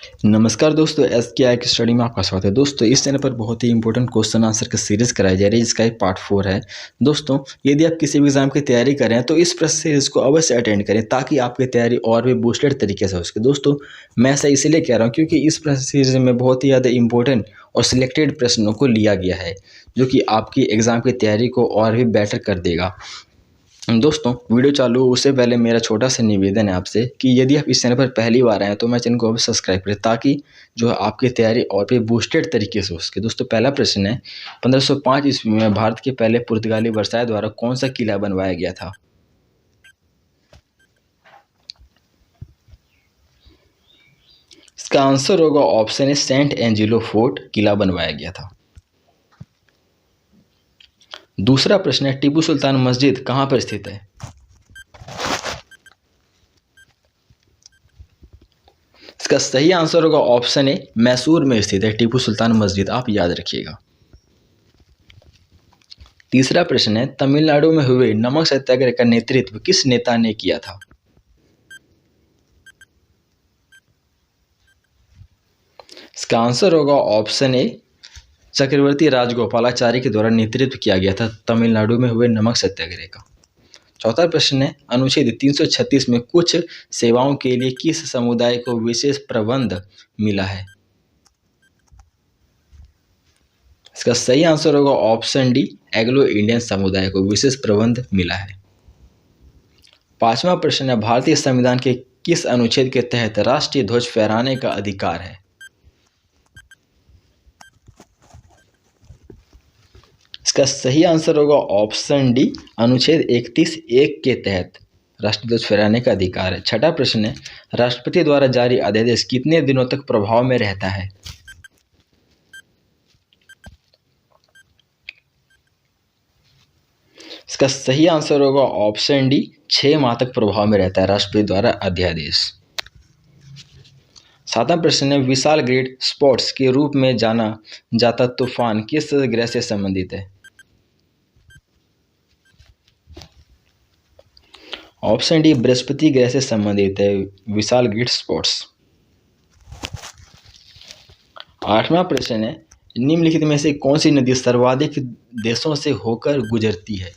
नमस्कार दोस्तों, एस के आई की स्टडी में आपका स्वागत है। दोस्तों, इस चैनल पर बहुत ही इंपॉर्टेंट क्वेश्चन आंसर की सीरीज कराई जा रही है, जिसका एक पार्ट 4 है। दोस्तों, यदि आप किसी भी एग्जाम की तैयारी कर रहे हैं तो इस प्रश्न सीरीज को अवश्य अटेंड करें, ताकि आपकी तैयारी और भी बूस्टेड तरीके से हो सके। दोस्तों, मैं ऐसा इसलिए कह रहा हूँ क्योंकि इस प्रश्न सीरीज में बहुत ही ज़्यादा इंपॉर्टेंट और सिलेक्टेड प्रश्नों को लिया गया है, जो कि आपकी एग्जाम की तैयारी को और भी बेटर कर देगा। दोस्तों, वीडियो चालू हो उससे पहले मेरा छोटा सा निवेदन है आपसे कि यदि आप इस चैनल पर पहली बार आए हैं तो मैं चैनल को अवश्य सब्सक्राइब करें, ताकि जो है आपकी तैयारी और भी बूस्टेड तरीके से हो सके। दोस्तों, पहला प्रश्न है, 1505 ईस्वी में भारत के पहले पुर्तगाली वर्साय द्वारा कौन सा किला बनवाया गया था? इसका आंसर होगा ऑप्शन है सेंट एंजिलो फोर्ट किला बनवाया गया था। दूसरा प्रश्न है, टीपू सुल्तान मस्जिद कहाँ पर स्थित है? इसका सही आंसर होगा ऑप्शन ए मैसूर में स्थित है टीपू सुल्तान मस्जिद, आप याद रखिएगा। तीसरा प्रश्न है, तमिलनाडु में हुए नमक सत्याग्रह का नेतृत्व किस नेता ने किया था? इसका आंसर होगा ऑप्शन ए चक्रवर्ती राजगोपालाचारी के द्वारा नेतृत्व किया गया था तमिलनाडु में हुए नमक सत्याग्रह का। चौथा प्रश्न है, अनुच्छेद 336 में कुछ सेवाओं के लिए किस समुदाय को विशेष प्रबंध मिला है? इसका सही आंसर होगा ऑप्शन डी एग्लो इंडियन समुदाय को विशेष प्रबंध मिला है। पांचवा प्रश्न है, भारतीय संविधान के किस अनुच्छेद के तहत राष्ट्रीय ध्वज फहराने का अधिकार है? इसका सही आंसर होगा ऑप्शन डी अनुच्छेद 31(1) के तहत राष्ट्रीय ध्वज फहराने का अधिकार है। छठा प्रश्न है, राष्ट्रपति द्वारा जारी अध्यादेश कितने दिनों तक प्रभाव में रहता है? इसका सही आंसर होगा ऑप्शन डी 6 माह तक प्रभाव में रहता है राष्ट्रपति द्वारा अध्यादेश। सातवां प्रश्न है, विशाल ग्रेट स्पॉट्स के रूप में जाना जाता तूफान किस ग्रह से संबंधित है? ऑप्शन डी बृहस्पति ग्रह से संबंधित है विशाल ग्रेट स्पॉट्स। आठवां प्रश्न है, निम्नलिखित में से कौन सी नदी सर्वाधिक देशों से होकर गुजरती है?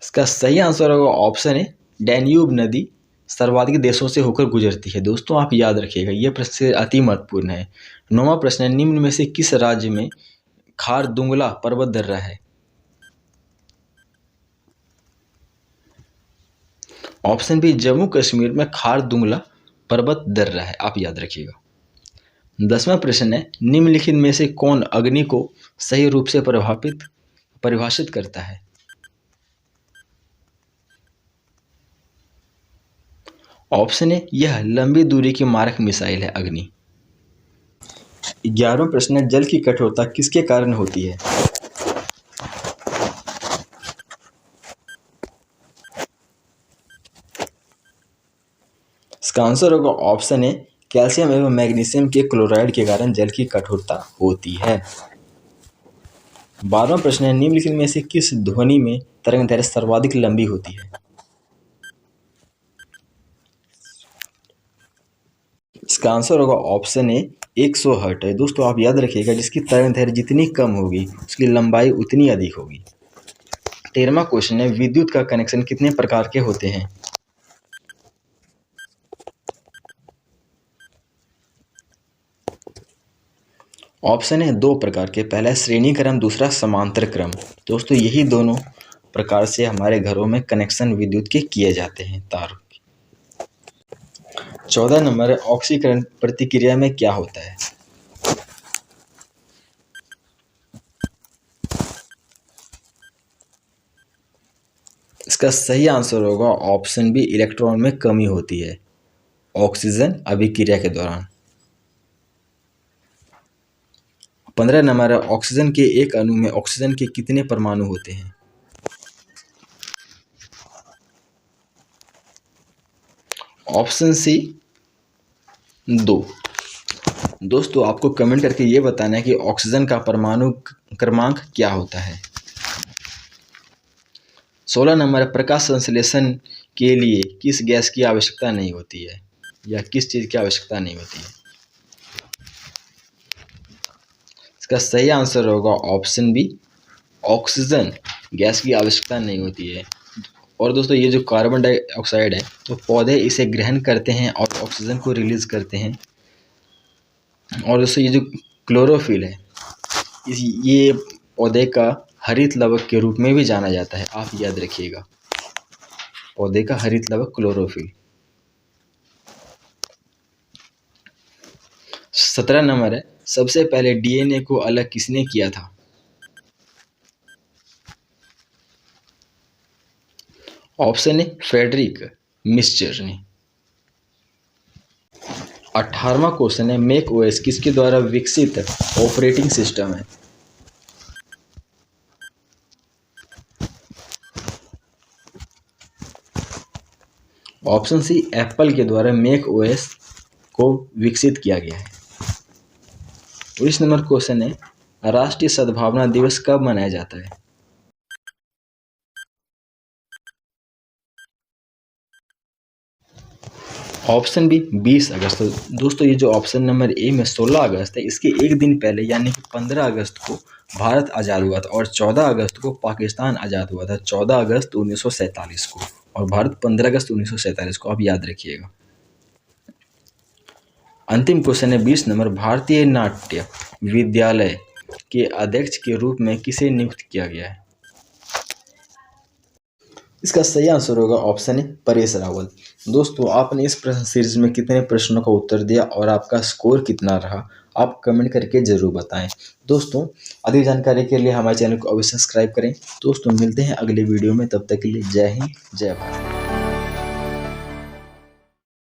इसका सही आंसर होगा ऑप्शन है डैन्यूब नदी सर्वाधिक देशों से होकर गुजरती है। दोस्तों, आप याद रखिएगा, यह प्रश्न अति महत्वपूर्ण है। नौवां प्रश्न है, निम्न में से किस राज्य में खारदुंगला पर्वत दर्रा है? ऑप्शन बी जम्मू कश्मीर में खारदुंगला पर्वत दर्रा है, आप याद रखिएगा। 10वां प्रश्न है, निम्नलिखित में से कौन अग्नि को सही रूप से परिभाषित करता है? ऑप्शन है यह लंबी दूरी की मारक मिसाइल है अग्नि। 11वां प्रश्न है, जल की कठोरता किसके कारण होती है? इसका आंसर होगा ऑप्शन है कैल्शियम एवं मैग्नीशियम के क्लोराइड के कारण जल की कठोरता होती है। 12वां प्रश्न है, निम्नलिखित में से किस ध्वनि में तरंग दैर्घ्य सर्वाधिक लंबी होती है? इसका आंसर होगा ऑप्शन ए 100 हर्ट्ज है। दोस्तों, आप याद रखिएगा, जिसकी तरंग दैर्घ्य जितनी कम होगी उसकी लंबाई उतनी अधिक होगी। 13वां क्वेश्चन है, विद्युत का कनेक्शन कितने प्रकार के होते हैं? ऑप्शन है 2 प्रकार के, पहला श्रेणी क्रम, दूसरा समांतर क्रम। दोस्तों, यही दोनों प्रकार से हमारे घरों में कनेक्शन विद्युत के किए जाते हैं तार। 14 नंबर है, ऑक्सीकरण प्रतिक्रिया में क्या होता है? इसका सही आंसर होगा ऑप्शन बी इलेक्ट्रॉन में कमी होती है ऑक्सीजन अभिक्रिया के दौरान। 15 नंबर है, ऑक्सीजन के एक अणु में ऑक्सीजन के कितने परमाणु होते हैं? Option C 2। दोस्तों, आपको कमेंट करके ये बताना है कि ऑक्सीजन का परमाणु क्रमांक क्या होता है। 16 नंबर, प्रकाश संश्लेषण के लिए किस गैस की आवश्यकता नहीं होती है, या किस चीज़ की आवश्यकता नहीं होती है? इसका सही आंसर होगा ऑप्शन बी, ऑक्सीजन गैस की आवश्यकता नहीं होती है। और दोस्तों ये जो कार्बन डाइऑक्साइड है तो पौधे इसे ग्रहण करते हैं और ऑक्सीजन को रिलीज करते हैं। और दोस्तों ये जो क्लोरोफिल है ये पौधे का हरित लवक के रूप में भी जाना जाता है, आप याद रखिएगा, पौधे का हरित लवक क्लोरोफिल। 17 नंबर है, सबसे पहले डीएनए को अलग किसने किया था? ऑप्शन ए फ्रेडरिक मिस्चर ने। 18वां क्वेश्चन है, मैक ओएस किसके द्वारा विकसित ऑपरेटिंग सिस्टम है? ऑप्शन सी, एप्पल के द्वारा मैक ओएस को विकसित किया गया है। 19 नंबर क्वेश्चन है, राष्ट्रीय सद्भावना दिवस कब मनाया जाता है? ऑप्शन बी 20 अगस्त। दोस्तों ये जो ऑप्शन नंबर ए में 16 अगस्त है, इसके एक दिन पहले यानी कि 15 अगस्त को भारत आज़ाद हुआ था और 14 अगस्त को पाकिस्तान आज़ाद हुआ था, 14 अगस्त 1947 को, और भारत 15 अगस्त 1947 को, आप याद रखिएगा। अंतिम क्वेश्चन है 20 नंबर, भारतीय नाट्य विद्यालय के अध्यक्ष के रूप में किसे नियुक्त किया गया है? इसका सही आंसर होगा ऑप्शन ए परेश रावल। दोस्तों आपने इस प्रश्न सीरीज में कितने प्रश्नों का उत्तर दिया और आपका स्कोर कितना रहा, आप कमेंट करके जरूर बताएं। दोस्तों अधिक जानकारी के लिए हमारे चैनल को अवश्य सब्सक्राइब करें। दोस्तों मिलते हैं अगले वीडियो में, तब तक के लिए जय हिंद जय भारत।